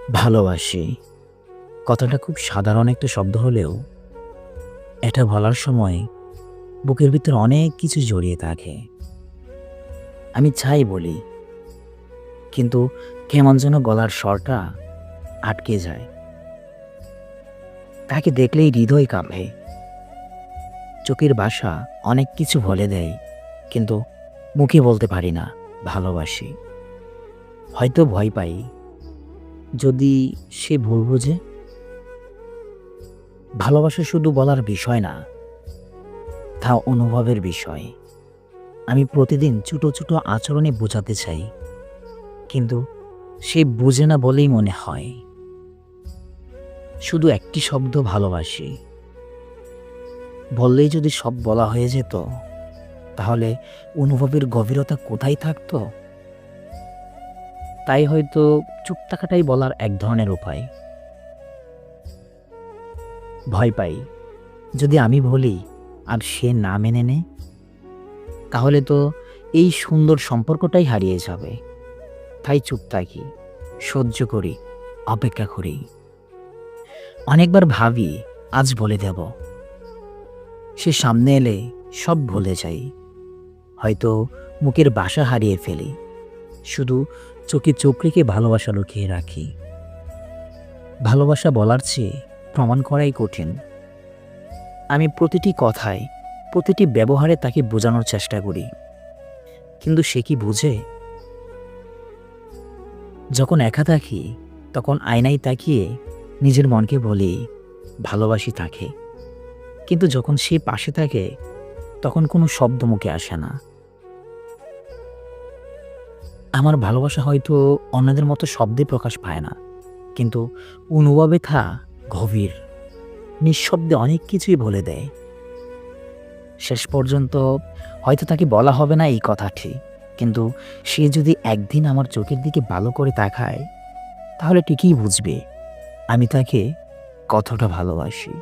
ভালোবাসি কথাটা খুব সাধারণ একটা শব্দ হলেও এটা বলার সময় বুকের ভিতর অনেক কিছু জড়িয়ে থাকে। আমি চাই বলি, কিন্তু কেমন যেন গলার স্বরটা আটকে যায়। তাকে দেখলেই হৃদয় কাঁপে, চোখের ভাষা অনেক কিছু বলে দেয়, কিন্তু মুখে বলতে পারি না ভালোবাসি। হয়তো ভয় পাই, যদি সে ভুল বুঝে। ভালোবাসা শুধু বলার বিষয় না, তা অনুভবের বিষয়। আমি প্রতিদিন ছোট ছোট আচরণে বোঝাতে চাই, কিন্তু সে বুঝে না বলেই মনে হয়। শুধু একটি শব্দ ভালোবাসি বললেই যদি সব বলা হয়ে যেত, তাহলে অনুভবের গভীরতা কোথায় থাকতো? তাই হয়তো চুপ থাকাটাই বলার এক ধরনের উপায়। ভয় পাই, যদি আমি বলি আর সে না মেনে নেয়, তাহলে তো এই সুন্দর সম্পর্কটাই হারিয়ে যাবে। তাই চুপ থাকি, সহ্য করি, অপেক্ষা করি। অনেকবার ভাবি আজ বলে দেব, সে সামনে এলে সব ভুলে যাই। হয়তো মুখের ভাষা হারিয়ে ফেলি, শুধু চোখে চোখ রেখে ভালোবাসা লুকিয়ে রাখি। ভালোবাসা বলার চেয়ে প্রমাণ করাই কঠিন। আমি প্রতিটি কথায়, প্রতিটি ব্যবহারে তাকে বোঝানোর চেষ্টা করি, কিন্তু সে কি বুঝে? যখন একা থাকি, তখন আয়নায় তাকিয়ে নিজের মনকে বলি ভালোবাসি তাকে, কিন্তু যখন সে পাশে থাকে, তখন কোনো শব্দ মুখে আসে না। আমার ভালোবাসা হয়তো অন্যদের মতো শব্দে প্রকাশ পায় না, কিন্তু অনুভবে তা গভীর, নিঃশব্দে অনেক কিছুই বলে দেয়। শেষ পর্যন্ত হয়তো তাকে বলা হবে না এই কথাটি, কিন্তু সে যদি একদিন আমার চোখের দিকে ভালো করে তাকায়, তাহলে ঠিকই বুঝবে আমি তাকে কতটা ভালোবাসি।